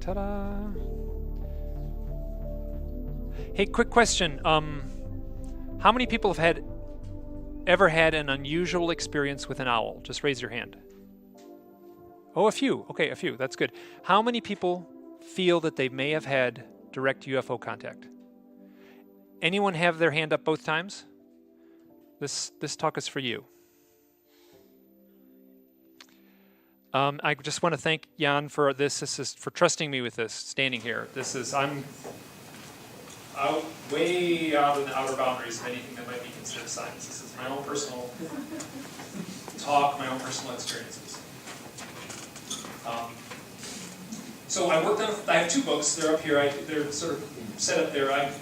Ta-da! Hey, quick question. How many people have ever had an unusual experience with an owl? Just raise your hand. Oh, a few. Okay, a few. That's good. How many people feel that they may have had direct UFO contact? Anyone have their hand up both times? This talk is for you. I just want to thank Jan for this. This is for trusting me with this, standing here. I'm way out in the outer boundaries of anything that might be considered science. This is my own personal talk, my own personal experiences. So I worked on, I have 2 books, they're up here, they're sort of set up there. I'm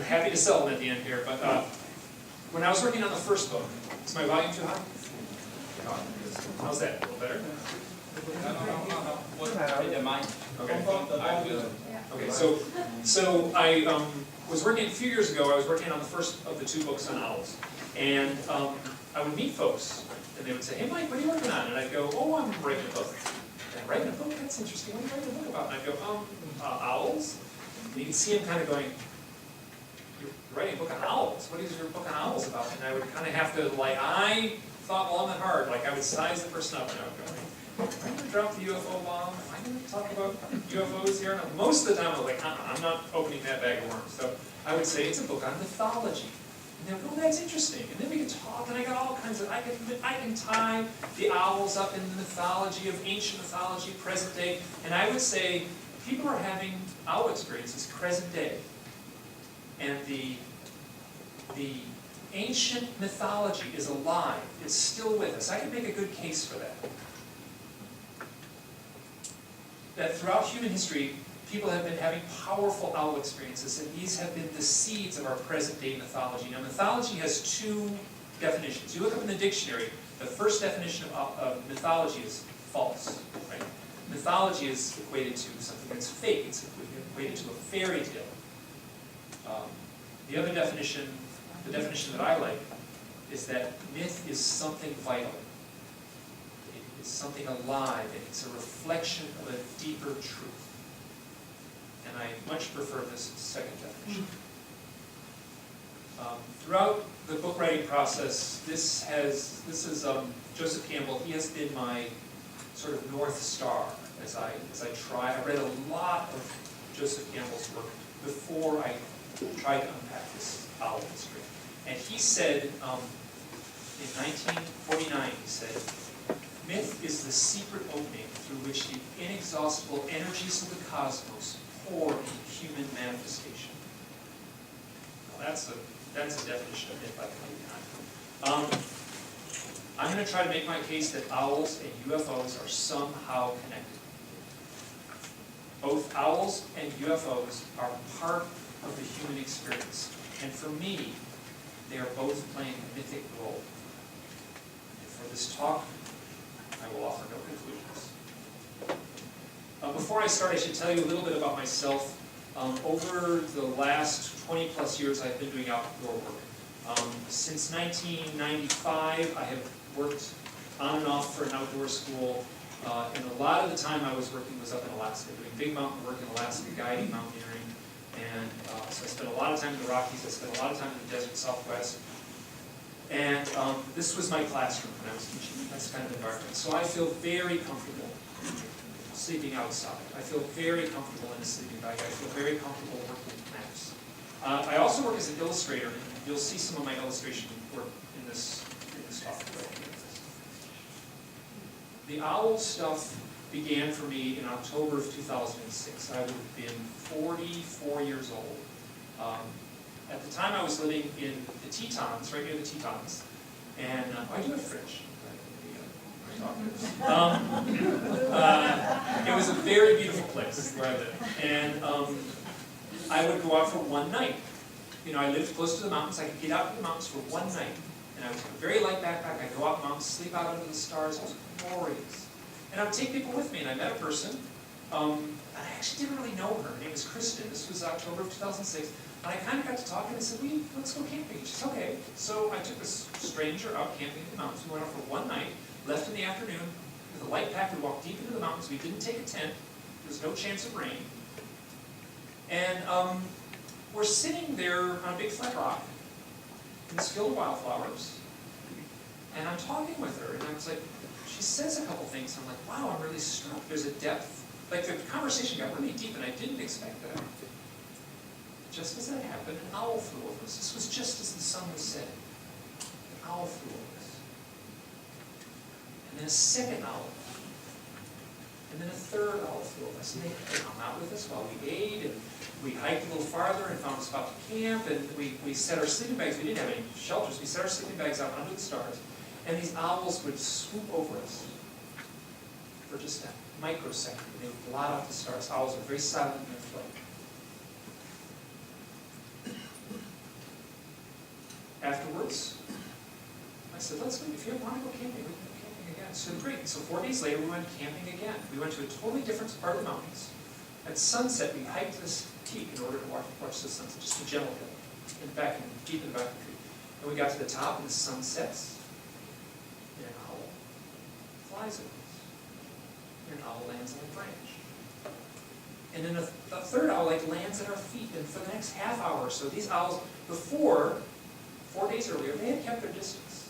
happy to sell them at the end here, but when I was working on the first book, is my volume too high? How's that, a little better? Okay, so I was working, a few years ago, I was working on the first of the 2 books on owls. And I would meet folks, and they would say, hey Mike, what are you working on? And I'd go, oh, I'm writing a book. And writing a book? That's interesting. What are you writing a book about? And I'd go, owls? And you can see him kind of going, you're writing a book on owls? What is your book on owls about? And I would kind of have to, like, I thought long and hard, like I would size the person up and I would go, am I going to drop the UFO bomb? Am I going to talk about UFOs here? And most of the time I was like, I'm not opening that bag of worms. So I would say it's a book on mythology. And they would go, oh, that's interesting. And then we could talk, and I got all kinds of, I can tie the owls up in the mythology of ancient mythology, present day. And I would say people are having owl experiences present day. And the ancient mythology is alive, it's still with us. I can make a good case for that. That throughout human history, people have been having powerful owl experiences, and these have been the seeds of our present-day mythology. Now, mythology has 2 definitions. You look up in the dictionary, the first definition of mythology is false. Right? Mythology is equated to something that's fake. It's equated to a fairy tale. The other definition, the definition that I like, is that myth is something vital. It is something alive, and it's a reflection of a deeper truth. And I much prefer this second definition. Throughout the book writing process, this is Joseph Campbell. He has been my sort of North Star as I try. I read a lot of Joseph Campbell's work before I tried to unpack this owl history. And he said, in 1949, he said, myth is the secret opening through which the inexhaustible energies of the cosmos pour into human manifestation. Now that's a definition of myth I can leave behind. I'm going to try to make my case that owls and UFOs are somehow connected. Both owls and UFOs are part of the human experience. And for me, they are both playing a mythic role. And for this talk, I will offer no conclusions. Before I start, I should tell you a little bit about myself. Over the last 20 plus years, I've been doing outdoor work. Since 1995, I have worked on and off for an outdoor school. And a lot of the time I was working was up in Alaska, doing big mountain work in Alaska, guiding mountaineering. And so I spent a lot of time in the Rockies. I spent a lot of time in the desert Southwest. And this was my classroom when I was teaching. That's kind of environment. So I feel very comfortable sleeping outside. I feel very comfortable in a sleeping bag. I feel very comfortable working with maps. I also work as an illustrator, and you'll see some of my illustration work in this talk. The owl stuff began for me in October of 2006. I would have been 44 years old. At the time I was living in the Tetons, right near the Tetons, and I do have French. It was a very beautiful place where I lived, and I would go out for one night. You know, I lived close to the mountains. I could get out to the mountains for one night, and I was a very light backpack. I'd go out in the mountains, sleep out under the stars. It was glorious. And I would take people with me, and I met a person. And I actually didn't really know her. Her name was Kristen. This was October of 2006. And I kind of got to talking and said, let's go camping. She said, okay. So I took this stranger out camping in the mountains. We went out for one night, left in the afternoon with a light pack. We walked deep into the mountains. We didn't take a tent. There was no chance of rain. And we're sitting there on a big flat rock in this field of wildflowers, and I'm talking with her, and I was like, she says a couple things, and I'm like, wow, I'm really struck. There's a depth. Like, the conversation got really deep, and I didn't expect that. Just as that happened, an owl flew over us. This was just as the sun was setting. An owl flew over us. And then a second owl. And then a third owl flew over us. And they hung out with us while we ate, and we hiked a little farther and found a spot to camp, and we set our sleeping bags. We didn't have any shelters. We set our sleeping bags out under the stars, and these owls would swoop over us for just a microsecond. They would blot out the stars. Owls are very silent in their flight. Afterwards, I said, let's go. If you want to go camping, we can go camping again. So great. So 4 days later, we went camping again. We went to a totally different part of the mountains. At sunset, we hiked this peak in order to watch the sunset, just a gentle hill, deep in the back of the tree. And we got to the top, and the sun sets, and an owl flies over us. And an owl lands on a branch. And then a third owl lands at our feet. And for the next half hour or so, these owls, before, 4 days earlier, they had kept their distance.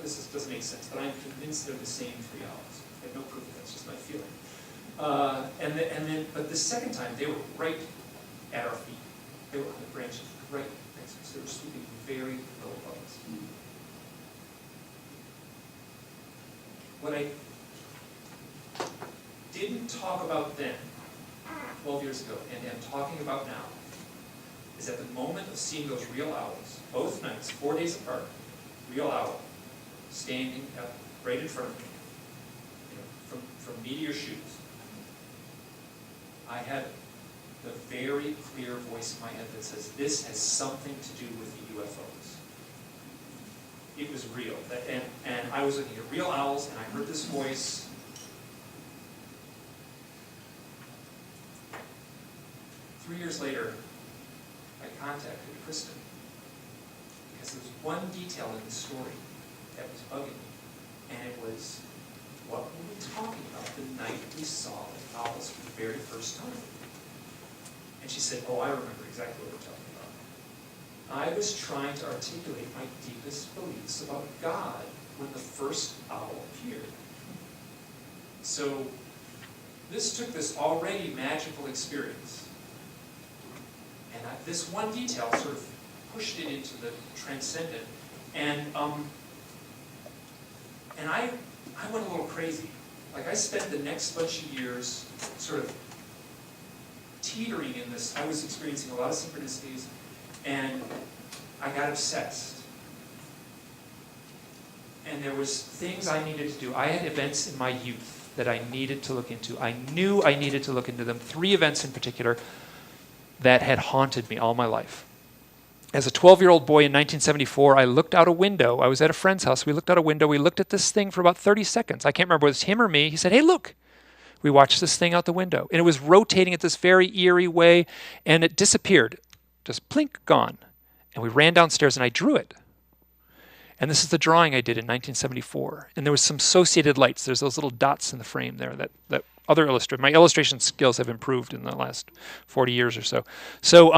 This doesn't make sense, but I'm convinced they're the same three owls. I have no proof of that, it's just my feeling. But the second time, they were right at our feet. They were on the branches right next to us. They were swooping very low above us. What I didn't talk about then, 12 years ago, and am talking about now, is at the moment of seeing those real owls, both nights, 4 days apart, real owl, standing up right in front of me, from me to your shoes. I had the very clear voice in my head that says, this has something to do with the UFOs. It was real. And I was looking at real owls, and I heard this voice. 3 years later, I contacted Kristen, because there was one detail in the story that was bugging me, and it was, what were we talking about the night we saw the owls for the very first time? And she said, oh, I remember exactly what we're talking about. I was trying to articulate my deepest beliefs about God when the first owl appeared. So this took this already magical experience, and this one detail sort of pushed it into the transcendent. And I went a little crazy. Like, I spent the next bunch of years sort of teetering in this. I was experiencing a lot of synchronicities, and I got obsessed. And there was things I needed to do. I had events in my youth that I needed to look into. I knew I needed to look into them. 3 events in particular that had haunted me all my life. As a 12-year-old boy in 1974, I looked out a window. I was at a friend's house. We looked out a window. We looked at this thing for about 30 seconds. I can't remember whether it was him or me. He said, hey, look. We watched this thing out the window. And it was rotating at this very eerie way, and it disappeared. Just plink, gone. And we ran downstairs, and I drew it. And this is the drawing I did in 1974. And there was some associated lights. There's those little dots in the frame there that other illustrators. My illustration skills have improved in the last 40 years or so. So,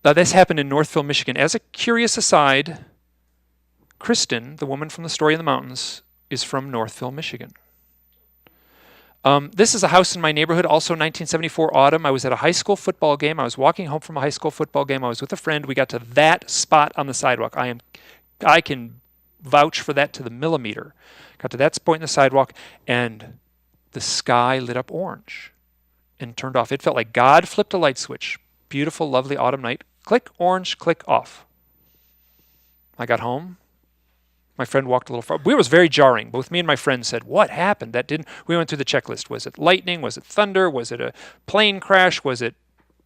this happened in Northville, Michigan. As a curious aside, Kristen, the woman from the story in the mountains, is from Northville, Michigan. This is a house in my neighborhood, also 1974 autumn. I was at a high school football game. I was walking home from a high school football game. I was with a friend. We got to that spot on the sidewalk. I can vouch for that to the millimeter. Got to that point in the sidewalk, and the sky lit up orange and turned off. It felt like God flipped a light switch. Beautiful, lovely autumn night. Click, orange, click, off. I got home. My friend walked a little far. It was very jarring. Both me and my friend said, what happened? We went through the checklist. Was it lightning? Was it thunder? Was it a plane crash? Was it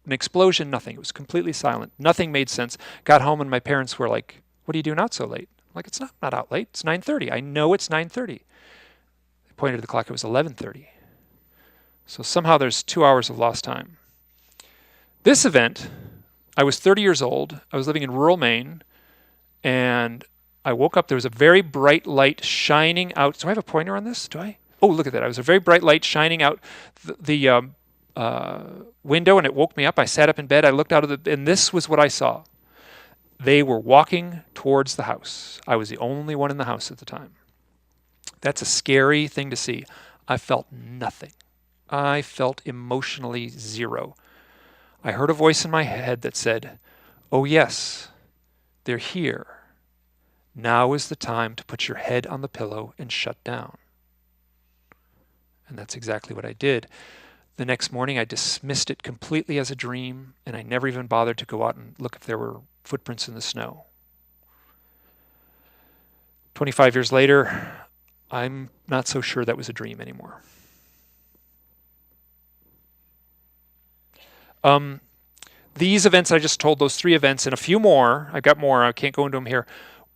an explosion? Nothing. It was completely silent. Nothing made sense. Got home and my parents were like, what are you doing out so late? I'm like, it's not out late. It's 9:30. I know it's 9:30. They pointed to the clock. It was 11:30. So somehow there's 2 hours of lost time. This event, I was 30 years old. I was living in rural Maine, and I woke up. There was a very bright light shining out. Do I have a pointer on this? Do I? Oh, look at that. It was a very bright light shining out the window and it woke me up. I sat up in bed. I looked out of and this was what I saw. They were walking towards the house. I was the only one in the house at the time. That's a scary thing to see. I felt nothing. I felt emotionally zero. I heard a voice in my head that said, "Oh yes, they're here. Now is the time to put your head on the pillow and shut down." And that's exactly what I did. The next morning, I dismissed it completely as a dream, and I never even bothered to go out and look if there were footprints in the snow. 25 years later, I'm not so sure that was a dream anymore. These events I just told, those 3 events, and a few more, I've got more, I can't go into them here,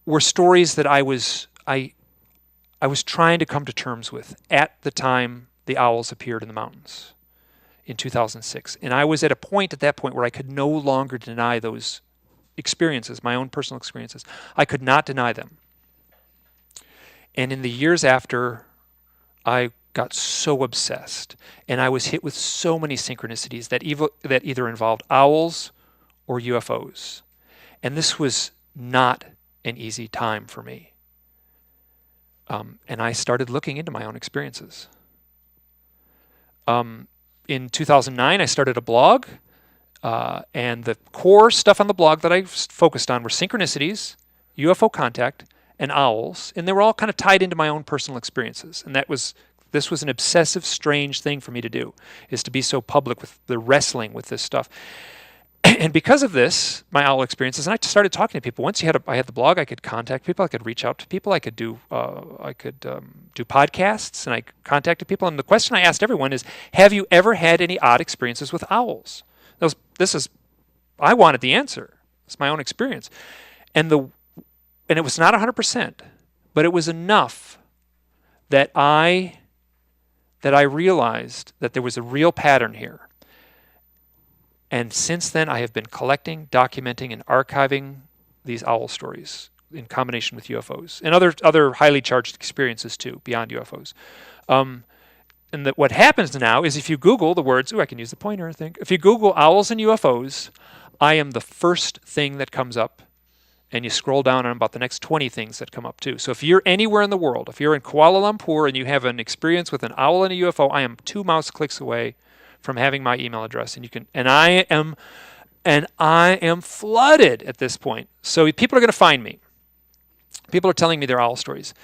were stories that I was trying to come to terms with at the time the owls appeared in the mountains in 2006. And I was at a point at that point where I could no longer deny those experiences, my own personal experiences. I could not deny them. And in the years after, I got so obsessed, and I was hit with so many synchronicities that either involved owls or UFOs. And this was not an easy time for me. And I started looking into my own experiences. In 2009, I started a blog, and the core stuff on the blog that I focused on were synchronicities, UFO contact, and owls, and they were all kind of tied into my own personal experiences. And this was an obsessive, strange thing for me to do, is to be so public with the wrestling with this stuff. And because of this, my owl experiences, and I started talking to people. Once I had the blog, I could contact people, I could reach out to people, I could do podcasts, and I contacted people. And the question I asked everyone is, have you ever had any odd experiences with owls? I wanted the answer. It's my own experience. And it was not 100%, but it was enough that I realized that there was a real pattern here. And since then, I have been collecting, documenting, and archiving these owl stories in combination with UFOs and other highly charged experiences too, beyond UFOs. And what happens now is if you Google the words, I can use the pointer, I think. If you Google owls and UFOs, I am the first thing that comes up. And you scroll down on about the next 20 things that come up too. So if you're anywhere in the world, if you're in Kuala Lumpur and you have an experience with an owl and a UFO, I am 2 mouse clicks away from having my email address, and I am flooded at this point. So people are going to find me. People are telling me their owl stories.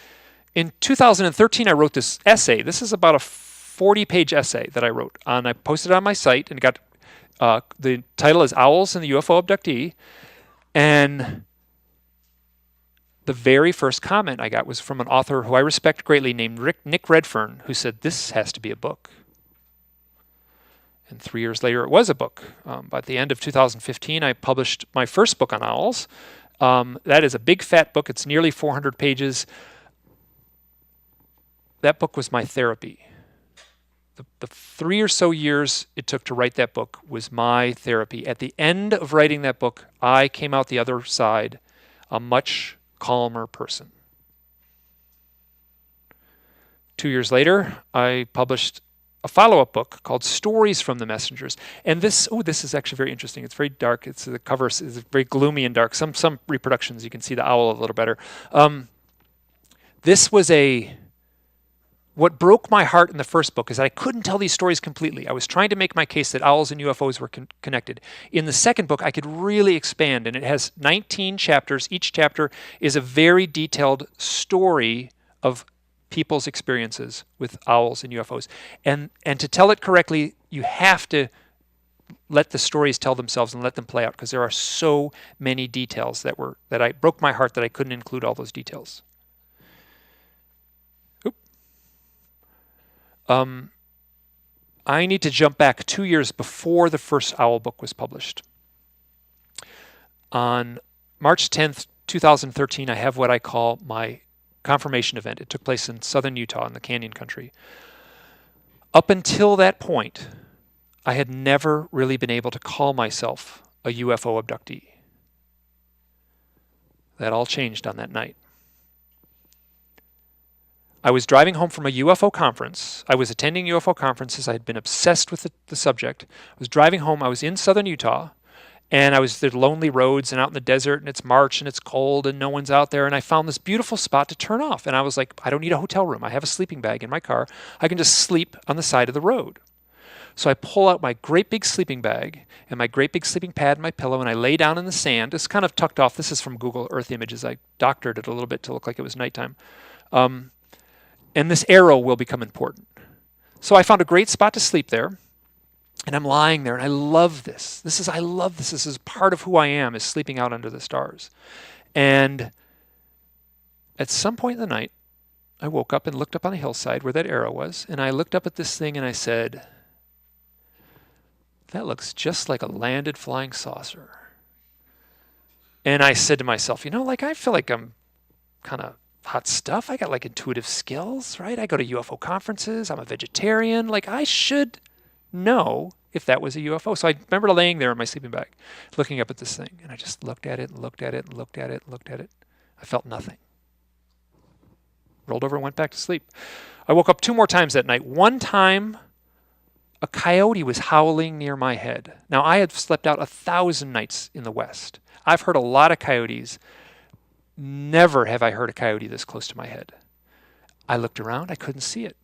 In 2013, I wrote this essay. This is about a 40-page essay that I wrote. And I posted it on my site, and it got the title is Owls and the UFO Abductee. And the very first comment I got was from an author who I respect greatly named Nick Redfern, who said, "This has to be a book." And 3 years later, it was a book. By the end of 2015, I published my first book on owls. That is a big, fat book. It's nearly 400 pages. That book was my therapy. The 3 or so years it took to write that book was my therapy. At the end of writing that book, I came out the other side a much calmer person. 2 years later, I published a follow-up book called Stories from the Messengers. And this is actually very interesting. It's very dark. The cover is very gloomy and dark. Some reproductions, you can see the owl a little better. This was what broke my heart in the first book is that I couldn't tell these stories completely. I was trying to make my case that owls and UFOs were connected. In the second book, I could really expand, and it has 19 chapters. Each chapter is a very detailed story of people's experiences with owls and UFOs. And to tell it correctly, you have to let the stories tell themselves and let them play out, because there are so many details that I broke my heart that I couldn't include all those details. I need to jump back 2 years before the first owl book was published. On March 10th, 2013, I have what I call my confirmation event. It took place in southern Utah in the Canyon Country. Up until that point, I had never really been able to call myself a UFO abductee. That all changed on that night. I was driving home from a UFO conference. I was attending UFO conferences. I had been obsessed with the subject. I was driving home. I was in southern Utah, and I was the lonely roads and out in the desert, and it's March, and it's cold, and no one's out there, and I found this beautiful spot to turn off. And I was like, I don't need a hotel room. I have a sleeping bag in my car. I can just sleep on the side of the road. So I pull out my great big sleeping bag and my great big sleeping pad and my pillow, and I lay down in the sand. It's kind of tucked off. This is from Google Earth Images. I doctored it a little bit to look like it was nighttime. And this arrow will become important. So I found a great spot to sleep there, and I'm lying there, and I love this. I love this. This is part of who I am, is sleeping out under the stars. And at some point in the night, I woke up and looked up on a hillside where that arrow was, and I looked up at this thing and I said, that looks just like a landed flying saucer. And I said to myself, I feel like I'm kind of hot stuff. I got like intuitive skills, right? I go to UFO conferences. I'm a vegetarian. Like, I should know if that was a UFO. So I remember laying there in my sleeping bag, looking up at this thing. And I just looked at it and looked at it and looked at it and looked at it. I felt nothing. Rolled over and went back to sleep. I woke up 2 more times that night. One time, a coyote was howling near my head. Now, I had slept out 1,000 nights in the West. I've heard a lot of coyotes. Never have I heard a coyote this close to my head. I looked around. I couldn't see it.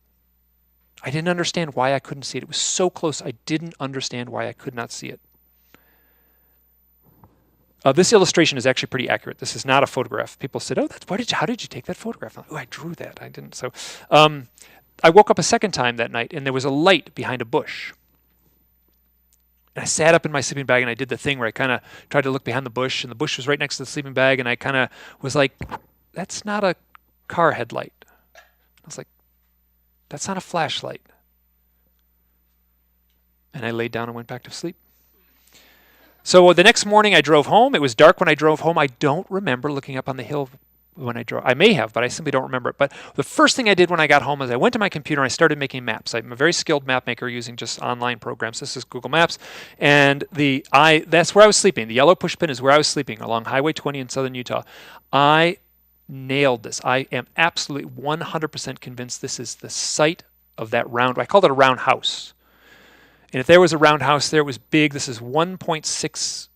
I didn't understand why I couldn't see it. It was so close. I didn't understand why I could not see it. This illustration is actually pretty accurate. This is not a photograph. People said, how did you take that photograph? I'm like, I drew that. I didn't. So I woke up a second time that night, and there was a light behind a bush. And I sat up in my sleeping bag, and I did the thing where I kind of tried to look behind the bush, and the bush was right next to the sleeping bag, and I kind of was like, that's not a car headlight. I was like, that's not a flashlight. And I laid down and went back to sleep. So the next morning I drove home. It was dark when I drove home. I don't remember looking up on the hill when I drove. I may have, but I simply don't remember it. But the first thing I did when I got home is I went to my computer and I started making maps. I'm a very skilled map maker using just online programs. This is Google Maps. And that's where I was sleeping. The yellow push pin is where I was sleeping along Highway 20 in southern Utah. I nailed this. I am absolutely 100% convinced this is the site of that round. I called it a round house. And if there was a round house there, it was big. This is 1.6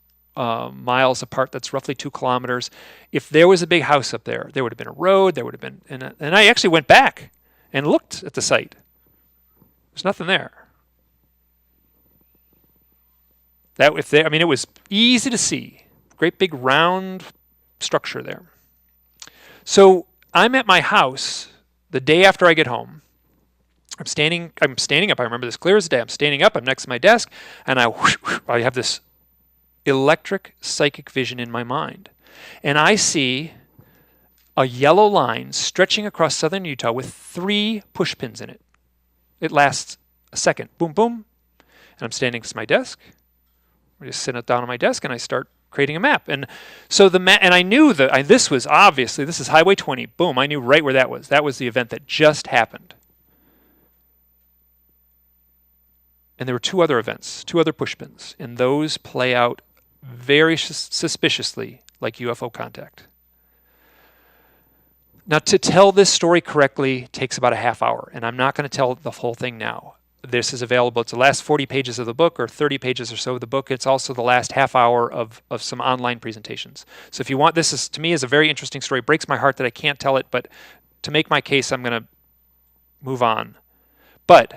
miles apart. That's roughly 2 kilometers. If there was a big house up there, there would have been a road. There would have been, and I actually went back and looked at the site. There's nothing there. It was easy to see. Great big round structure there. So I'm at my house the day after I get home. I'm standing up. I remember this clear as day. I'm standing up. I'm next to my desk, and I have this electric psychic vision in my mind. And I see a yellow line stretching across southern Utah with 3 push pins in it. It lasts a second. Boom, boom. And I'm standing next to my desk. I just sit down on my desk, and I start creating a map. And so and I knew that this is Highway 20. Boom, I knew right where that was. That was the event that just happened. And there were 2 other events, 2 other push pins, and those play out very suspiciously like UFO contact. Now, to tell this story correctly takes about a half hour, and I'm not going to tell the whole thing now. This is available. It's the last 40 pages of the book, or 30 pages or so of the book. It's also the last half hour of some online presentations. So if you want, to me, is a very interesting story. It breaks my heart that I can't tell it, but to make my case, I'm going to move on. But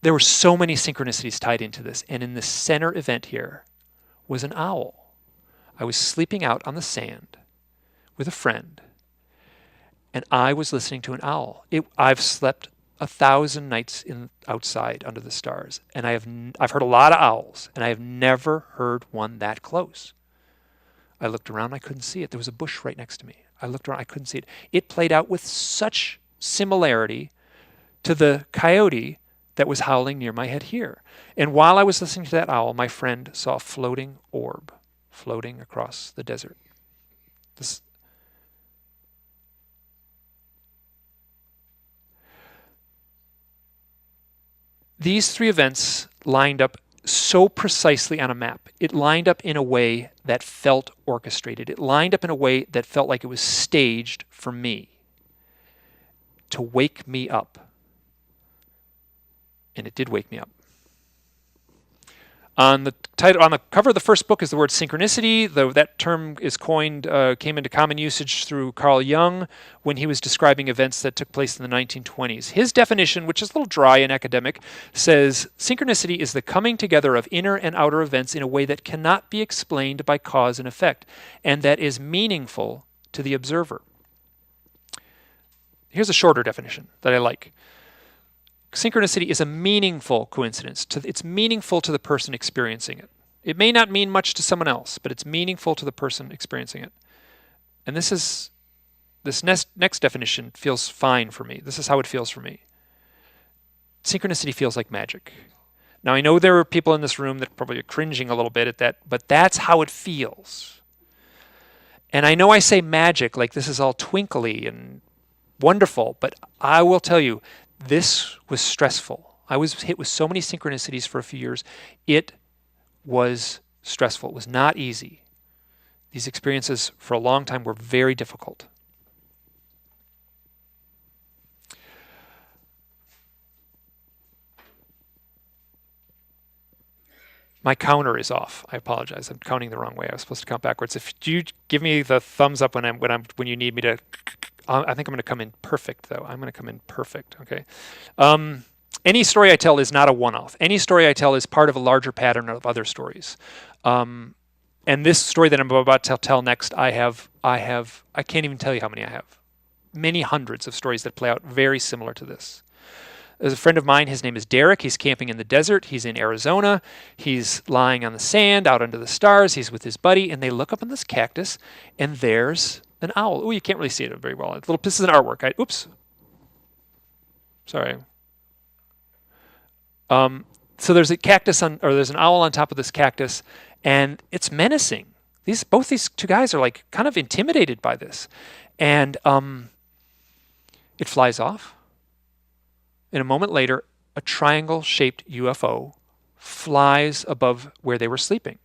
there were so many synchronicities tied into this, and in the center event here was an owl. I was sleeping out on the sand with a friend, and I was listening to an owl. I've slept 1,000 nights outside under the stars, and I've heard a lot of owls, and I have never heard one that close. I looked around, I couldn't see it. There was a bush right next to me. I looked around, I couldn't see it. It played out with such similarity to the coyote that was howling near my head here. And while I was listening to that owl, my friend saw a floating orb floating across the desert. These 3 events lined up so precisely on a map. It lined up in a way that felt orchestrated. It lined up in a way that felt like it was staged for me. to wake me up. And it did wake me up. On the cover of the first book is the word synchronicity, though that term is coined, came into common usage through Carl Jung when he was describing events that took place in the 1920s. His definition, which is a little dry and academic, says synchronicity is the coming together of inner and outer events in a way that cannot be explained by cause and effect, and that is meaningful to the observer. Here's a shorter definition that I like. Synchronicity is a meaningful coincidence. It's meaningful to the person experiencing it. It may not mean much to someone else, but it's meaningful to the person experiencing it. And this next definition feels fine for me. This is how it feels for me. Synchronicity feels like magic. Now, I know there are people in this room that probably are cringing a little bit at that, but that's how it feels. And I know I say magic like this is all twinkly and wonderful, but I will tell you, this was stressful. I was hit with so many synchronicities for a few years. It was stressful. It was not easy. These experiences for a long time were very difficult. My counter is off. I apologize. I'm counting the wrong way. I was supposed to count backwards. If you give me the thumbs up when you need me to, I think I'm going to come in perfect though. I'm going to come in perfect. Okay. Any story I tell is not a one-off. Any story I tell is part of a larger pattern of other stories. And this story that I'm about to tell next, I can't even tell you how many I have. Many hundreds of stories that play out very similar to this. There's a friend of mine, his name is Derek. He's camping in the desert. He's in Arizona. He's lying on the sand out under the stars. He's with his buddy, and they look up in this cactus, and there's an owl. Oh, you can't really see it very well. This is an artwork. Oops. Sorry. So there's a cactus there's an owl on top of this cactus, and it's menacing. Both these two guys are like kind of intimidated by this, and it flies off. And a moment later, a triangle-shaped UFO flies above where they were sleeping,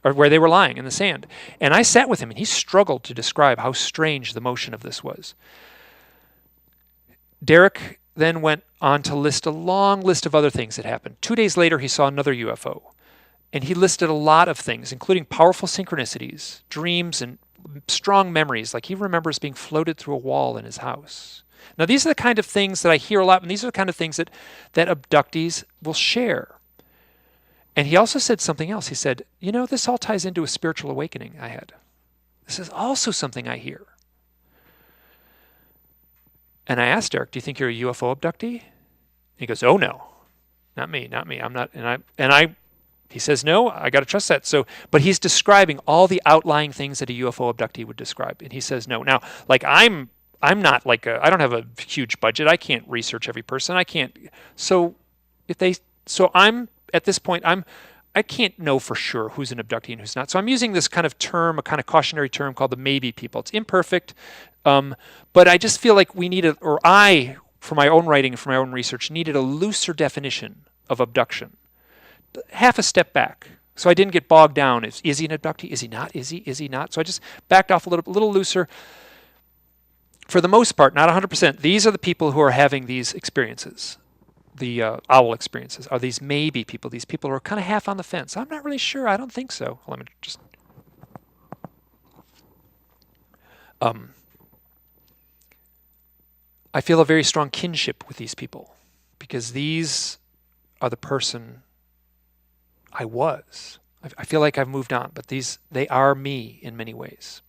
or where they were lying in the sand. And I sat with him, and he struggled to describe how strange the motion of this was. Derek then went on to list a long list of other things that happened. 2 days later, he saw another UFO. And he listed a lot of things, including powerful synchronicities, dreams, and strong memories, like he remembers being floated through a wall in his house. Now, these are the kind of things that I hear a lot, and these are the kind of things that abductees will share. And he also said something else. He said, this all ties into a spiritual awakening I had. This is also something I hear. And I asked Derek, do you think you're a UFO abductee? And he goes, oh, no, not me. I'm not. He says, no, I got to trust that. But he's describing all the outlying things that a UFO abductee would describe. And he says, no. Now, like I'm not like I don't have a huge budget. I can't research every person. I can't. I'm at this point, I can't know for sure who's an abductee and who's not. So I'm using this kind of term, a kind of cautionary term called the maybe people. It's imperfect, but I just feel like for my own writing and for my own research, needed a looser definition of abduction. Half a step back. So I didn't get bogged down. Is he an abductee? Is he not? Is he not? So I just backed off a little looser. For the most part, not 100%, these are the people who are having these experiences. The owl experiences are these maybe people, these people who are kind of half on the fence. I'm not really sure. I don't think so. Let me just. I feel a very strong kinship with these people because these are the person I was. I feel like I've moved on, but they are me in many ways.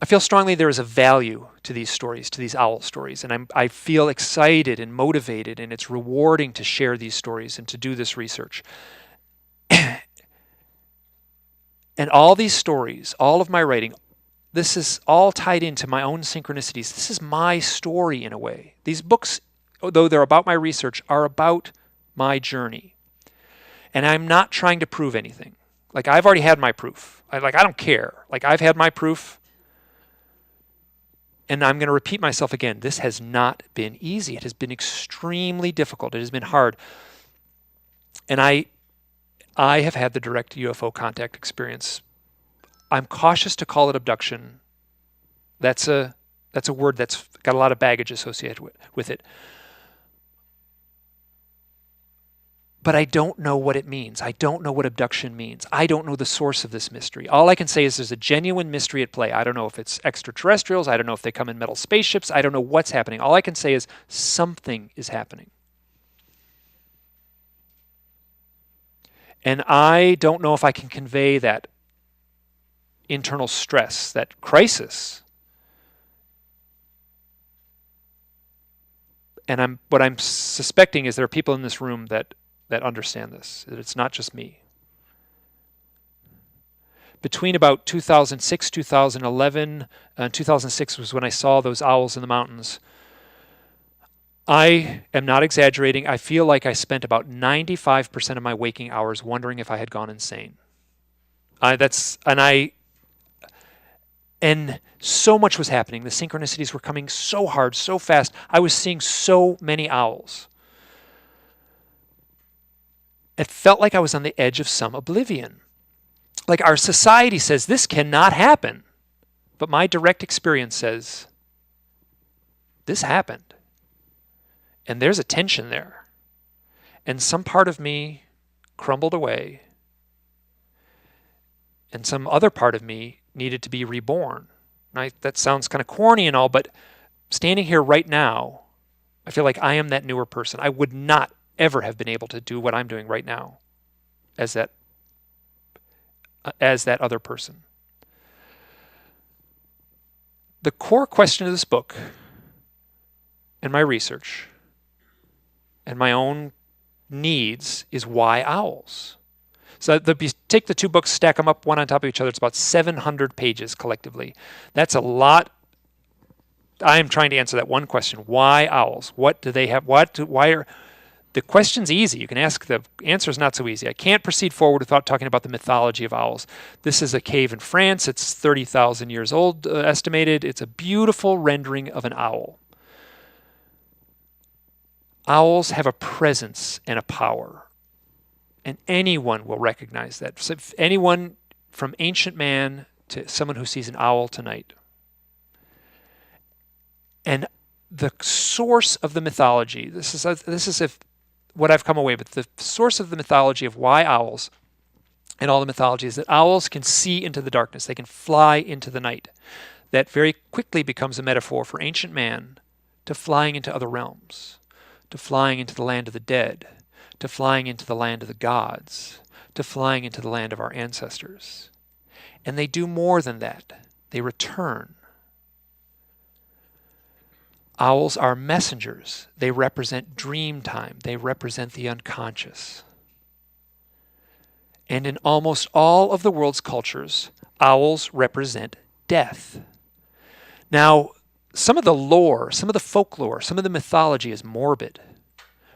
I feel strongly there is a value to these stories, to these owl stories, and I feel excited and motivated, and it's rewarding to share these stories and to do this research. And all these stories, all of my writing, this is all tied into my own synchronicities. This is my story in a way. These books, though they're about my research, are about my journey. And I'm not trying to prove anything. Like, I've already had my proof. I don't care. Like, I've had my proof. And I'm going to repeat myself again. This has not been easy. It has been extremely difficult. It has been hard. And I have had the direct UFO contact experience. I'm cautious to call it abduction. That's a That's a word that's got a lot of baggage associated with it. But I don't know what it means. I don't know what abduction means. I don't know the source of this mystery. All I can say is there's a genuine mystery at play. I don't know if it's extraterrestrials. I don't know if they come in metal spaceships. I don't know what's happening. All I can say is something is happening. And I don't know if I can convey that internal stress, that crisis. And what I'm suspecting is there are people in this room that understand this, that it's not just me. Between about 2006, 2011, 2006 was when I saw those owls in the mountains. I am not exaggerating. I feel like I spent about 95% of my waking hours wondering if I had gone insane. And so much was happening. The synchronicities were coming so hard, so fast. I was seeing so many owls. It felt like I was on the edge of some oblivion. Like our society says, this cannot happen. But my direct experience says, this happened. And there's a tension there. And some part of me crumbled away. And some other part of me needed to be reborn. That sounds kind of corny and all, but standing here right now, I feel like I am that newer person. I would not ever have been able to do what I'm doing right now as that other person. The core question of this book and my research and my own needs is why owls? So take the two books, stack them up one on top of each other. It's about 700 pages collectively. That's a lot. I am trying to answer that one question. Why owls? What do they have? The question's easy. You can ask, the answer's not so easy. I can't proceed forward without talking about the mythology of owls. This is a cave in France. It's 30,000 years old, estimated. It's a beautiful rendering of an owl. Owls have a presence and a power. And anyone will recognize that. So if anyone from ancient man to someone who sees an owl tonight. And the source of the mythology, this is what I've come away with. The source of the mythology of why owls and all the mythology is that owls can see into the darkness. They can fly into the night. That very quickly becomes a metaphor for ancient man to flying into other realms, to flying into the land of the dead, to flying into the land of the gods, to flying into the land of our ancestors. And they do more than that. They return. Owls are messengers. They represent dream time. They represent the unconscious. And in almost all of the world's cultures, owls represent death. Now, some of the lore, some of the folklore, some of the mythology is morbid.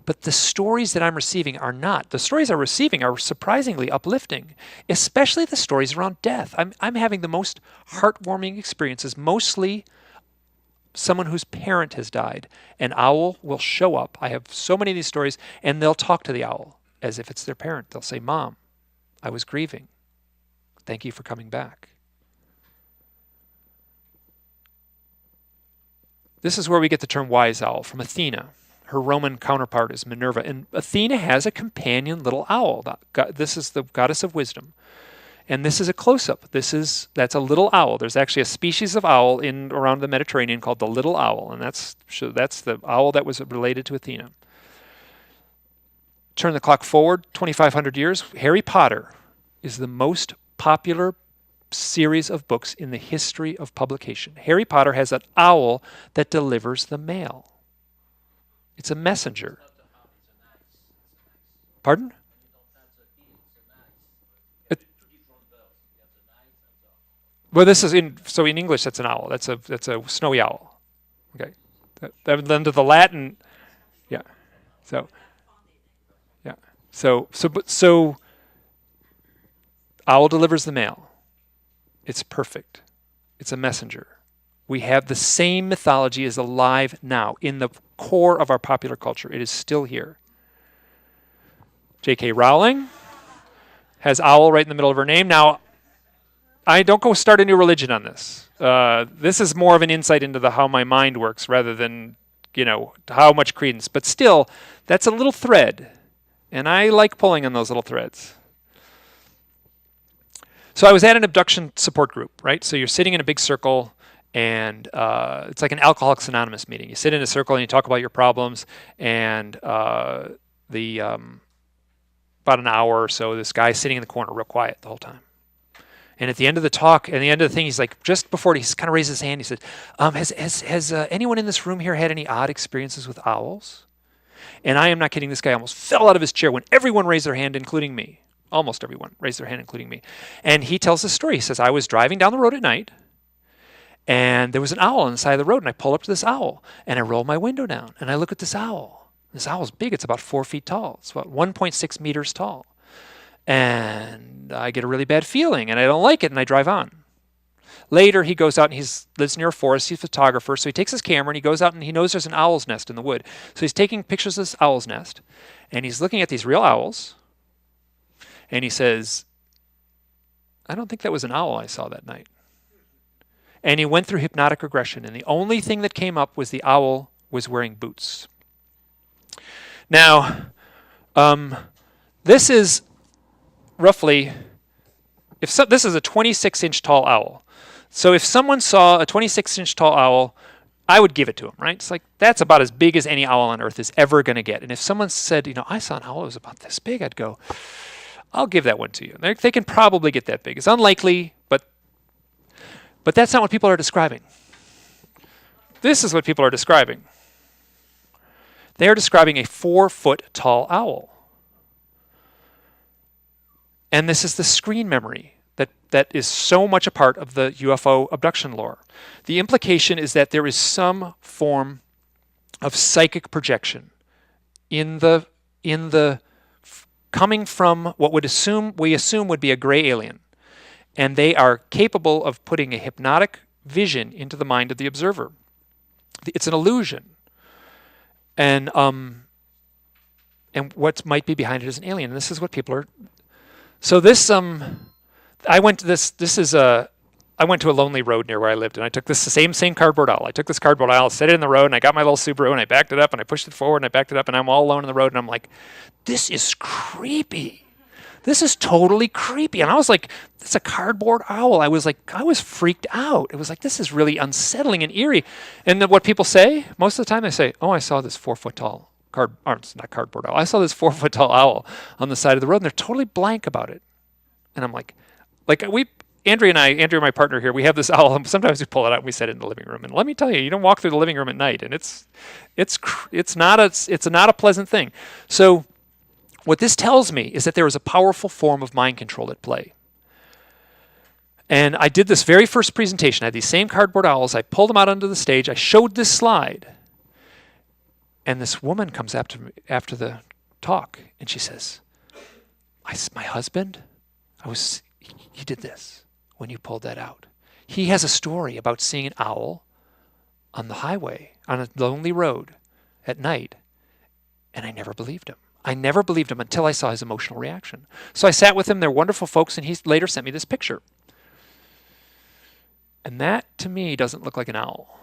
But the stories that I'm receiving are not. The stories I'm receiving are surprisingly uplifting, especially the stories around death. I'm having the most heartwarming experiences, mostly someone whose parent has died. An owl will show up. I have so many of these stories, and they'll talk to the owl as if it's their parent. They'll say, "Mom, I was grieving. Thank you for coming back." This is where we get the term wise owl from Athena. Her Roman counterpart is Minerva. And Athena has a companion little owl. This is the goddess of wisdom. And this is a close-up. That's a little owl. There's actually a species of owl around the Mediterranean called the little owl. And that's the owl that was related to Athena. Turn the clock forward 2,500 years. Harry Potter is the most popular series of books in the history of publication. Harry Potter has an owl that delivers the mail. It's a messenger. Pardon? Well, this is in English that's an owl. That's a snowy owl. Okay. Then to the Latin, yeah. So owl delivers the mail. It's perfect. It's a messenger. We have the same mythology is alive now in the core of our popular culture. It is still here. J.K. Rowling has owl right in the middle of her name. Now, don't go start a new religion on this. This is more of an insight into how my mind works rather than, how much credence. But still, that's a little thread. And I like pulling on those little threads. So I was at an abduction support group, right? So you're sitting in a big circle, and it's like an Alcoholics Anonymous meeting. You sit in a circle and you talk about your problems, and about an hour or so, this guy's sitting in the corner real quiet the whole time. And at the end of the talk, at the end of the thing, he's like, just before he kind of raises his hand, he said, has anyone in this room here had any odd experiences with owls? And I am not kidding, this guy almost fell out of his chair when everyone raised their hand, including me. Almost everyone raised their hand, including me. And he tells this story. He says, I was driving down the road at night, and there was an owl on the side of the road, and I pull up to this owl, and I roll my window down, and I look at this owl. This owl's big. It's about 4 feet tall. It's about 1.6 meters tall. And I get a really bad feeling, and I don't like it, and I drive on. Later, he goes out, and he lives near a forest. He's a photographer, so he takes his camera, and he goes out, and he knows there's an owl's nest in the wood. So he's taking pictures of this owl's nest, and he's looking at these real owls, and he says, I don't think that was an owl I saw that night. And he went through hypnotic regression, and the only thing that came up was the owl was wearing boots. Now, this is roughly, this is a 26-inch tall owl. So if someone saw a 26-inch tall owl, I would give it to him, right? It's like, that's about as big as any owl on earth is ever going to get. And if someone said, I saw an owl that was about this big, I'd go, I'll give that one to you. They can probably get that big. It's unlikely, but that's not what people are describing. This is what people are describing. They are describing a 4-foot tall owl. And this is the screen memory that is so much a part of the UFO abduction lore. The implication is that there is some form of psychic projection in the coming from what we assume would be a gray alien. And they are capable of putting a hypnotic vision into the mind of the observer. It's an illusion. And what might be behind it is an alien. And this is what people are. So this, I went to I went to a lonely road near where I lived, and I took the same cardboard owl. I took this cardboard owl, set it in the road, and I got my little Subaru, and I backed it up, and I pushed it forward, and I backed it up, and I'm all alone in the road, and I'm like, this is creepy. This is totally creepy. And I was like, it's a cardboard owl. I was freaked out. It was like, this is really unsettling and eerie. And then what people say, most of the time they say, oh, I saw this 4-foot tall it's not cardboard owl. I saw this 4-foot tall owl on the side of the road, and they're totally blank about it. And I'm like Andrea, my partner here, we have this owl, and sometimes we pull it out and we set it in the living room. And let me tell you, you don't walk through the living room at night, and it's not a pleasant thing. So what this tells me is that there is a powerful form of mind control at play. And I did this very first presentation. I had these same cardboard owls. I pulled them out onto the stage. I showed this slide. And this woman comes up to me after the talk, and she says, my husband, he did this when you pulled that out. He has a story about seeing an owl on the highway, on a lonely road at night, and I never believed him. I never believed him until I saw his emotional reaction. So I sat with him. They're wonderful folks, and he later sent me this picture. And that, to me, doesn't look like an owl.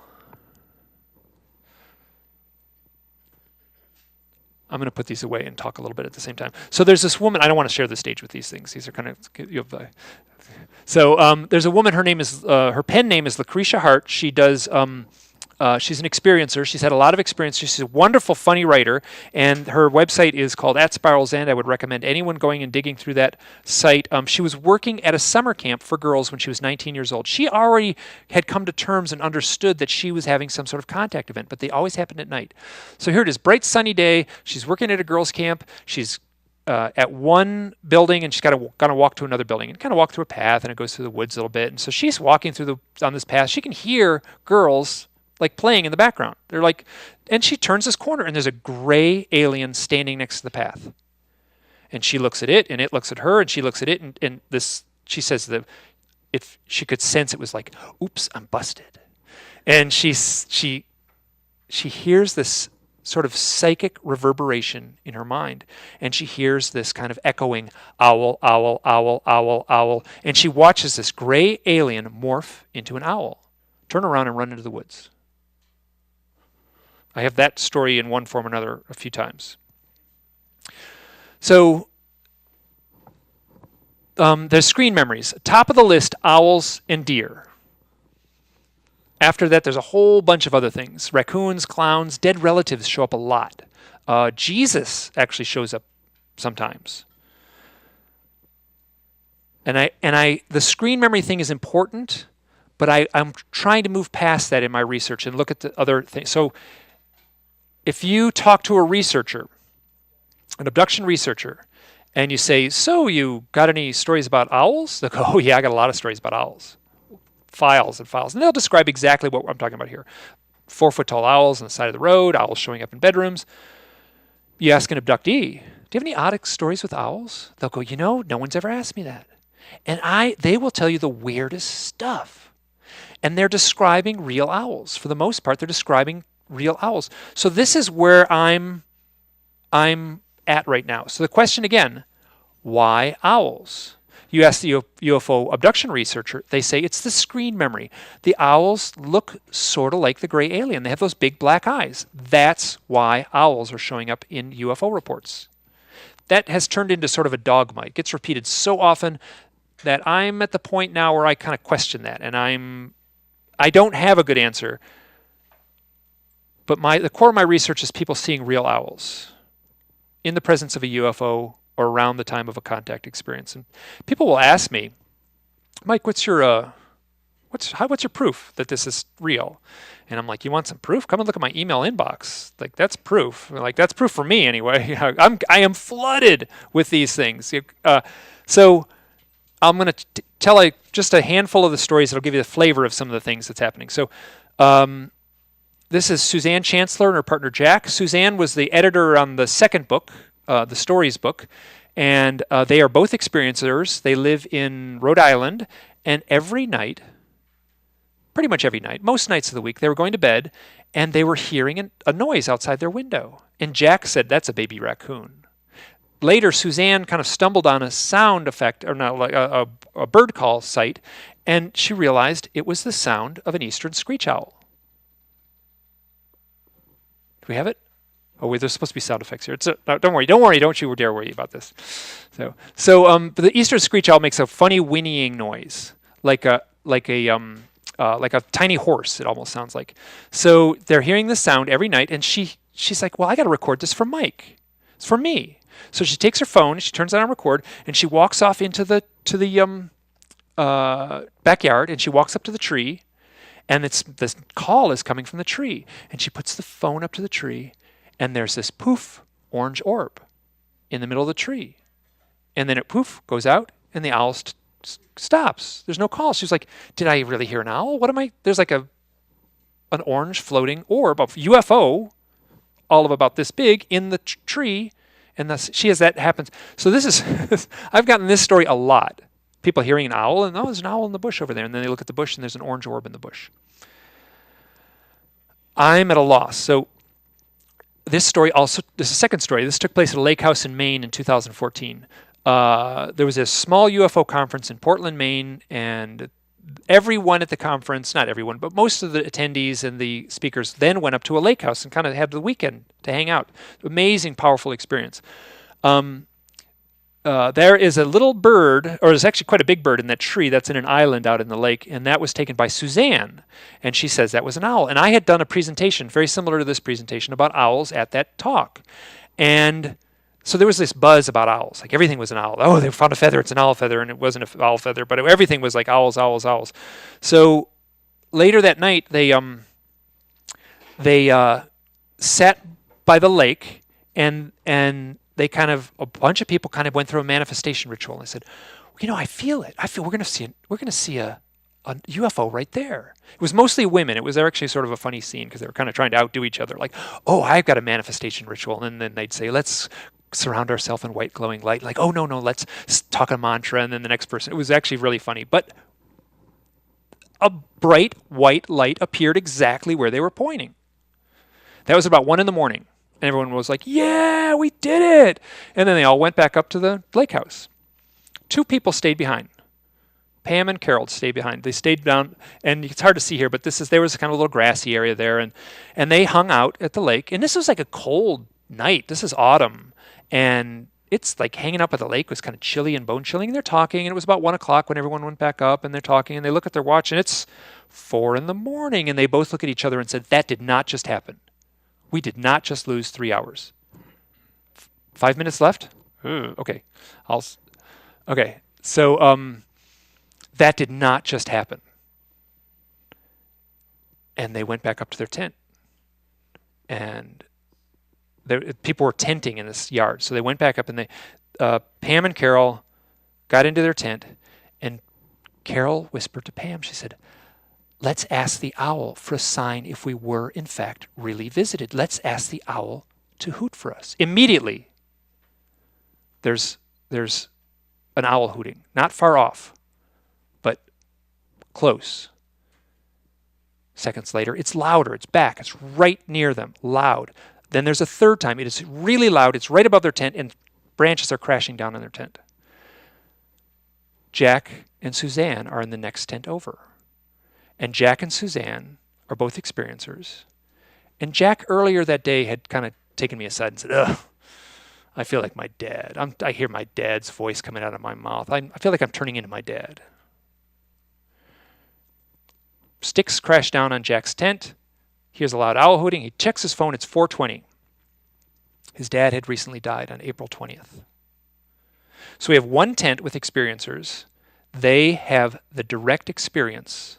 I'm going to put these away and talk a little bit at the same time. So there's this woman. I don't want to share the stage with these things. These are kind of. So there's a woman. Her name is her pen name is Lucretia Hart. She does. She's an experiencer. She's had a lot of experience. She's a wonderful, funny writer, and her website is called At Spiral's End. I would recommend anyone going and digging through that site. She was working at a summer camp for girls when she was 19 years old. She already had come to terms and understood that she was having some sort of contact event, but they always happened at night. So here it is, bright sunny day. She's working at a girls' camp. She's at one building, and she's got to walk to another building, and kind of walk through a path, and it goes through the woods a little bit. And so she's walking on this path. She can hear girls like playing in the background. They're like, and she turns this corner, and there's a gray alien standing next to the path. And she looks at it, and it looks at her, and she looks at it, and this, she says that if she could sense it was like, oops, I'm busted. And she hears this sort of psychic reverberation in her mind. And she hears this kind of echoing owl, owl, owl, owl, owl. And she watches this gray alien morph into an owl, turn around and run into the woods. I have that story in one form or another a few times. So there's screen memories. Top of the list, owls and deer. After that, there's a whole bunch of other things. Raccoons, clowns, dead relatives show up a lot. Jesus actually shows up sometimes. And the screen memory thing is important, but I'm trying to move past that in my research and look at the other things. So if you talk to a researcher, an abduction researcher, and you say, so you got any stories about owls? They'll go, oh yeah, I got a lot of stories about owls. Files and files. And they'll describe exactly what I'm talking about here. 4-foot tall owls on the side of the road, owls showing up in bedrooms. You ask an abductee, do you have any odd stories with owls? They'll go, no one's ever asked me that. And they will tell you the weirdest stuff. And they're describing real owls. For the most part, they're describing real owls. So this is where I'm at right now. So the question again, why owls? You ask the UFO abduction researcher, they say it's the screen memory. The owls look sort of like the gray alien. They have those big black eyes. That's why owls are showing up in UFO reports. That has turned into sort of a dogma. It gets repeated so often that I'm at the point now where I kind of question that, and I don't have a good answer. But the core of my research is people seeing real owls in the presence of a UFO or around the time of a contact experience. And people will ask me, Mike, what's your proof that this is real? And I'm like, you want some proof? Come and look at my email inbox. Like, that's proof. Like, that's proof for me anyway. I am flooded with these things. So I'm going to tell just a handful of the stories that'll give you the flavor of some of the things that's happening. So this is Suzanne Chancellor and her partner Jack. Suzanne was the editor on the second book, the stories book, and they are both experiencers. They live in Rhode Island, and every night, pretty much every night, most nights of the week, they were going to bed, and they were hearing a noise outside their window. And Jack said, that's a baby raccoon. Later, Suzanne kind of stumbled on a sound effect, or not, like a bird call site, and she realized it was the sound of an eastern screech owl. Do we have it? Oh, wait, there's supposed to be sound effects here. No, don't worry, don't you dare worry about this. So the eastern screech owl makes a funny whinnying noise, like a tiny horse. It almost sounds like. So they're hearing this sound every night, and she's like, well, I got to record this for Mike. It's for me. So she takes her phone, she turns it on record, and she walks off into the backyard, and she walks up to the tree, and this call is coming from the tree, and she puts the phone up to the tree. And there's this poof, orange orb in the middle of the tree. And then it poof, goes out, and the owl stops. There's no call. She's like, did I really hear an owl? There's like an orange floating orb of UFO, all of about this big, in the tree. And she has that happens. So this is, I've gotten this story a lot. People hearing an owl, and there's an owl in the bush over there. And then they look at the bush, and there's an orange orb in the bush. I'm at a loss. So this is a second story. This took place at a lake house in Maine in 2014. There was a small UFO conference in Portland, Maine, and everyone at the conference, not everyone, but most of the attendees and the speakers then went up to a lake house and kind of had the weekend to hang out. Amazing, powerful experience. There is a little bird, or there's actually quite a big bird in that tree that's in an island out in the lake, and that was taken by Suzanne, and she says that was an owl. And I had done a presentation very similar to this presentation about owls at that talk. And so there was this buzz about owls, like everything was an owl. Oh, they found a feather, it's an owl feather, and it wasn't an owl feather, but everything was like owls, owls, owls. So later that night, they sat by the lake, and a bunch of people kind of went through a manifestation ritual. And I said, I feel it. We're going to see a UFO right there. It was mostly women. It was actually sort of a funny scene because they were kind of trying to outdo each other. Like, oh, I've got a manifestation ritual. And then they'd say, let's surround ourselves in white glowing light. Like, oh, no, let's talk a mantra. And then the next person. It was actually really funny. But a bright white light appeared exactly where they were pointing. That was about 1 a.m. And everyone was like, yeah, we did it. And then they all went back up to the lake house. 2 people stayed behind. Pam and Carol stayed behind. They stayed down, and it's hard to see here, but there was kind of a little grassy area there, and they hung out at the lake. And this was like a cold night. This is autumn, and it's like hanging up at the lake was kind of chilly and bone chilling. And they're talking, and it was about 1 o'clock when everyone went back up, and they're talking, and they look at their watch, and it's 4 in the morning, and they both look at each other and said, "That did not just happen. We did not just lose 3 hours." 5 minutes left? Okay. Okay. So that did not just happen. And they went back up to their tent. And people were tenting in this yard. So they went back up, and Pam and Carol got into their tent, and Carol whispered to Pam, she said, "Let's ask the owl for a sign if we were, in fact, really visited. Let's ask the owl to hoot for us." Immediately, there's an owl hooting, not far off, but close. Seconds later, it's louder, it's back, it's right near them, loud. Then there's a third time, it is really loud, it's right above their tent, and branches are crashing down on their tent. Jack and Suzanne are in the next tent over. And Jack and Suzanne are both experiencers. And Jack earlier that day had kind of taken me aside and said, "Ugh, I feel like my dad. I hear my dad's voice coming out of my mouth. I feel like I'm turning into my dad." Sticks crash down on Jack's tent. Hears a loud owl hooting. He checks his phone. It's 4:20. His dad had recently died on April 20th. So we have one tent with experiencers. They have the direct experience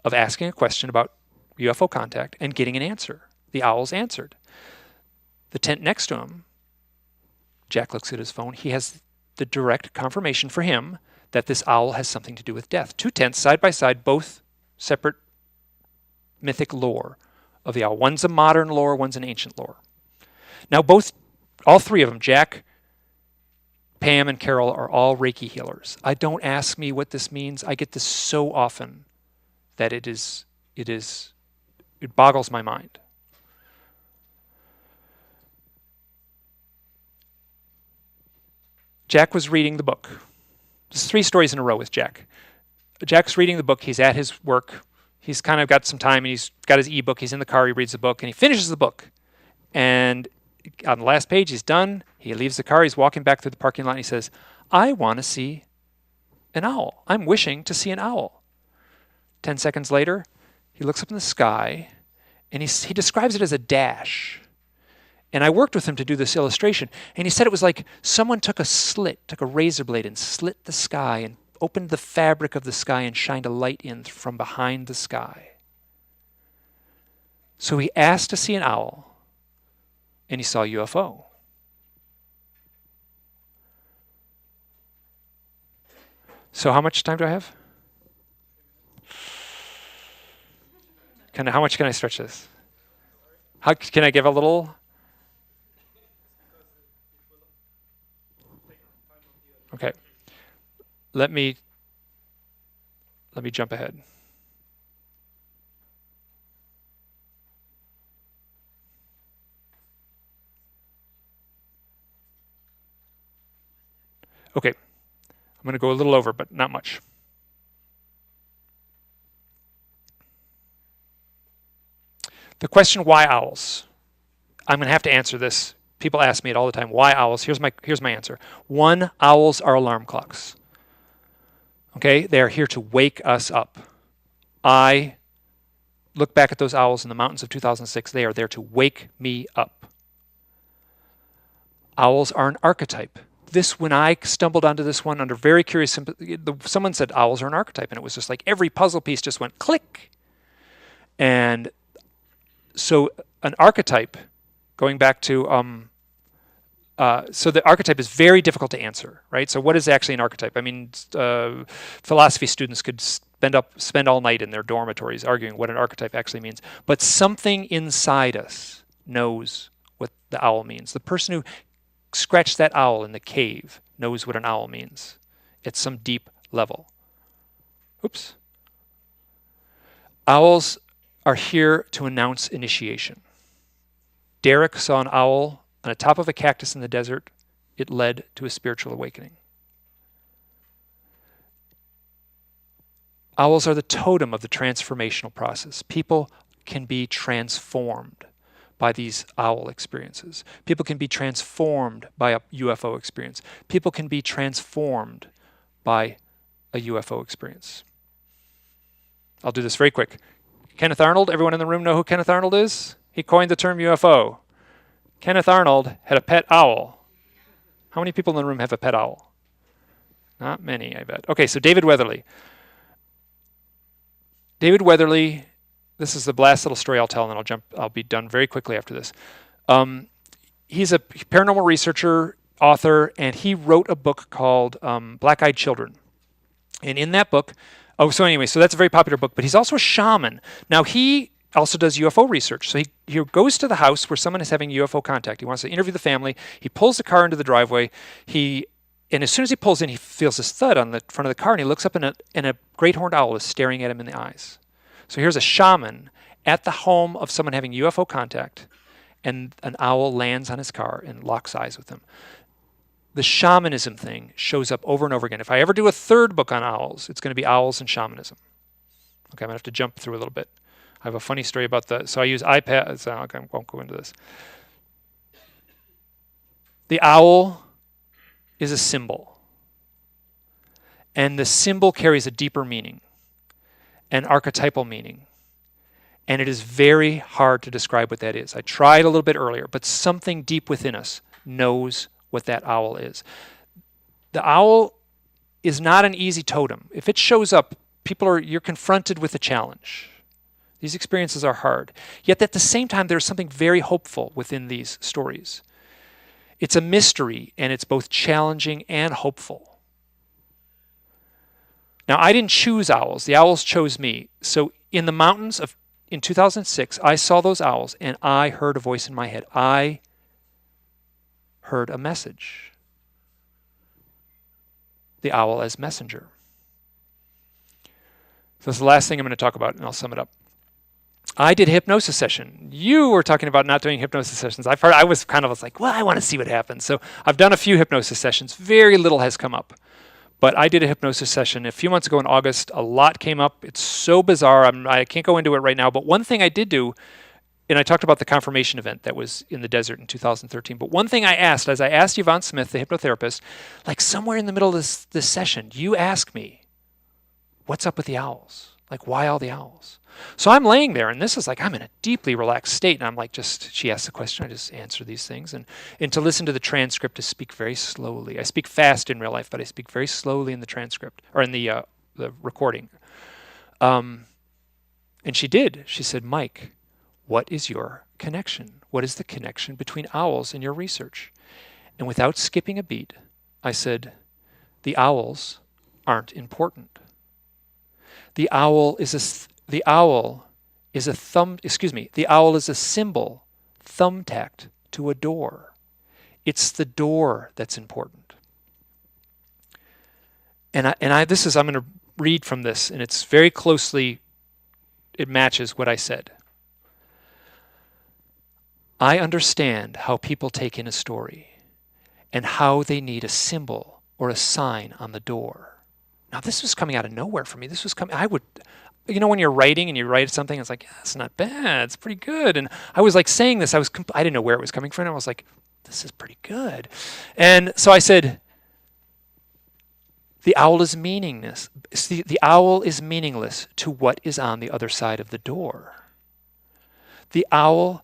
of asking a question about UFO contact and getting an answer. The owls answered. The tent next to him, Jack looks at his phone. He has the direct confirmation for him that this owl has something to do with death. 2 tents side by side, both separate mythic lore of the owl. One's a modern lore, one's an ancient lore. Now all 3 of them, Jack, Pam, and Carol, are all Reiki healers. Don't ask me what this means. I get this so often that it boggles my mind. Jack was reading the book. There's 3 stories in a row with Jack. Jack's reading the book. He's at his work. He's kind of got some time, and he's got his ebook. He's in the car. He reads the book, and he finishes the book. And on the last page, he's done. He leaves the car. He's walking back through the parking lot, and he says, "I want to see an owl. I'm wishing to see an owl." 10 seconds later, he looks up in the sky, and he describes it as a dash. And I worked with him to do this illustration, and he said it was like someone took a razor blade and slit the sky and opened the fabric of the sky and shined a light in from behind the sky. So he asked to see an owl, and he saw a UFO. So how much time do I have? How much can I stretch this? How can I give a little? Okay. Let me jump ahead. Okay. I'm going to go a little over, but not much. The question, why owls? I'm going to have to answer this. People ask me it all the time. Why owls? Here's my answer. 1, owls are alarm clocks. Okay? They are here to wake us up. I look back at those owls in the mountains of 2006. They are there to wake me up. Owls are an archetype. When I stumbled onto this one under very curious, someone said owls are an archetype, and it was just like every puzzle piece just went click. And so an archetype, going back to, so the archetype is very difficult to answer, right? So what is actually an archetype? I mean, philosophy students could spend all night in their dormitories arguing what an archetype actually means. But something inside us knows what the owl means. The person who scratched that owl in the cave knows what an owl means at some deep level. Oops. Owls are here to announce initiation. Derek saw an owl on the top of a cactus in the desert. It led to a spiritual awakening. Owls are the totem of the transformational process. People can be transformed by these owl experiences. People can be transformed by a UFO experience. People can be transformed by a UFO experience. I'll do this very quick. Kenneth Arnold, everyone in the room know who Kenneth Arnold is? He coined the term UFO. Kenneth Arnold had a pet owl. How many people in the room have a pet owl? Not many, I bet. Okay, so David Weatherly. David Weatherly, this is the last little story I'll tell, and then I'll be done very quickly after this. He's a paranormal researcher, author, and he wrote a book called Black-Eyed Children. And in that book, so that's a very popular book, but he's also a shaman. Now, he also does UFO research. So he goes to the house where someone is having UFO contact. He wants to interview the family. He pulls the car into the driveway. And as soon as he pulls in, he feels this thud on the front of the car, and he looks up, and a great horned owl is staring at him in the eyes. So here's a shaman at the home of someone having UFO contact, and an owl lands on his car and locks eyes with him. The shamanism thing shows up over and over again. If I ever do a third book on owls, it's going to be owls and shamanism. Okay, I'm going to have to jump through a little bit. I have a funny story about so I use iPads. Okay, I won't go into this. The owl is a symbol. And the symbol carries a deeper meaning, an archetypal meaning. And it is very hard to describe what that is. I tried a little bit earlier, but something deep within us knows what that owl is. The owl is not an easy totem. If it shows up, you're confronted with a challenge. These experiences are hard. Yet at the same time, there's something very hopeful within these stories. It's a mystery, and it's both challenging and hopeful. Now, I didn't choose owls. The owls chose me. So in the mountains in 2006, I saw those owls, and I heard a voice in my head. I heard a message. The owl as messenger. So that's the last thing I'm going to talk about, and I'll sum it up. I did a hypnosis session. You were talking about not doing hypnosis sessions. I was like, well, I want to see what happens. So I've done a few hypnosis sessions. Very little has come up. But I did a hypnosis session a few months ago in August. A lot came up. It's so bizarre. I can't go into it right now. But one thing I did do, and I talked about the confirmation event that was in the desert in 2013. But one thing I asked, as I asked Yvonne Smith, the hypnotherapist, like somewhere in the middle of this session, you ask me, what's up with the owls? Like, why all the owls? So I'm laying there, and this is like, I'm in a deeply relaxed state, and I'm like, she asks the question, I just answer these things. And to listen to the transcript, to speak very slowly. I speak fast in real life, but I speak very slowly in the transcript, or in the recording. And she did. She said, Mike, what is your connection? What is the connection between owls and your research? And without skipping a beat, I said, the owls aren't important. The owl is a symbol thumbtacked to a door. It's the door that's important. And I'm going to read from this, and it's very closely, it matches what I said. I understand how people take in a story and how they need a symbol or a sign on the door. Now, this was coming out of nowhere for me. This was coming, when you're writing and you write something, it's like, yeah, it's not bad. It's pretty good. And I was like saying this, I didn't know where it was coming from. I was like, this is pretty good. And so I said, the owl is meaningless. The owl is meaningless to what is on the other side of the door. The owl,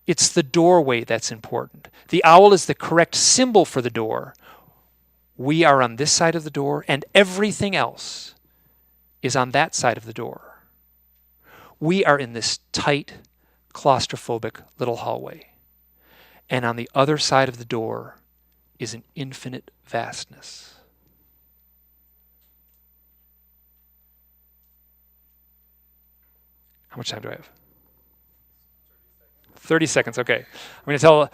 it's the doorway that's important. The owl is the correct symbol for the door. We are on this side of the door, and everything else is on that side of the door. We are in this tight, claustrophobic little hallway. And on the other side of the door is an infinite vastness. How much time do I have? 30 seconds, okay. I'm going to tell,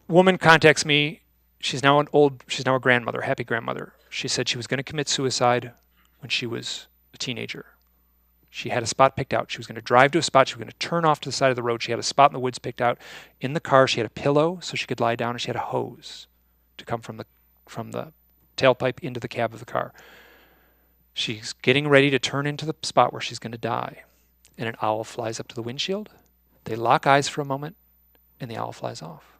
woman contacts me. She's now a grandmother, happy grandmother. She said she was going to commit suicide when she was a teenager. She had a spot picked out. She was going to drive to a spot. She was going to turn off to the side of the road. She had a spot in the woods picked out. In the car, she had a pillow so she could lie down, and she had a hose to come from the tailpipe into the cab of the car. She's getting ready to turn into the spot where she's going to die. And an owl flies up to the windshield. They lock eyes for a moment, and the owl flies off.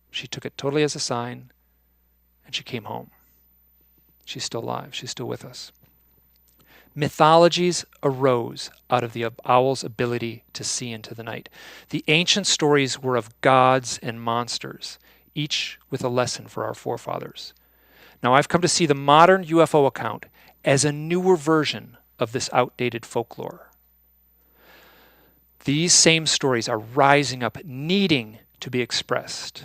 She took it totally as a sign, and she came home. She's still alive. She's still with us. Mythologies arose out of the owl's ability to see into the night. The ancient stories were of gods and monsters, each with a lesson for our forefathers. Now, I've come to see the modern UFO account as a newer version of this outdated folklore. These same stories are rising up, needing to be expressed.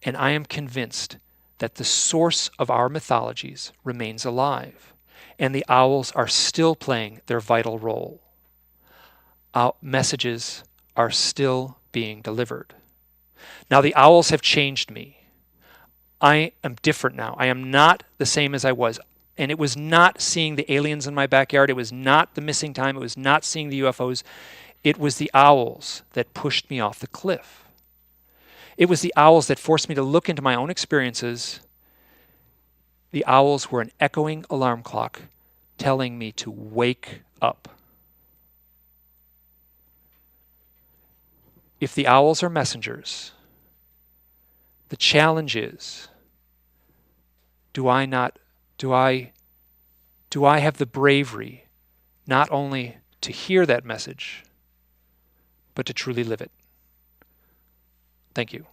And I am convinced that the source of our mythologies remains alive, and the owls are still playing their vital role. Our messages are still being delivered. Now, the owls have changed me. I am different now. I am not the same as I was. And it was not seeing the aliens in my backyard. It was not the missing time. It was not seeing the UFOs. It was the owls that pushed me off the cliff. It was the owls that forced me to look into my own experiences. The owls were an echoing alarm clock telling me to wake up. If the owls are messengers, the challenge is, do I have the bravery not only to hear that message, but to truly live it? Thank you.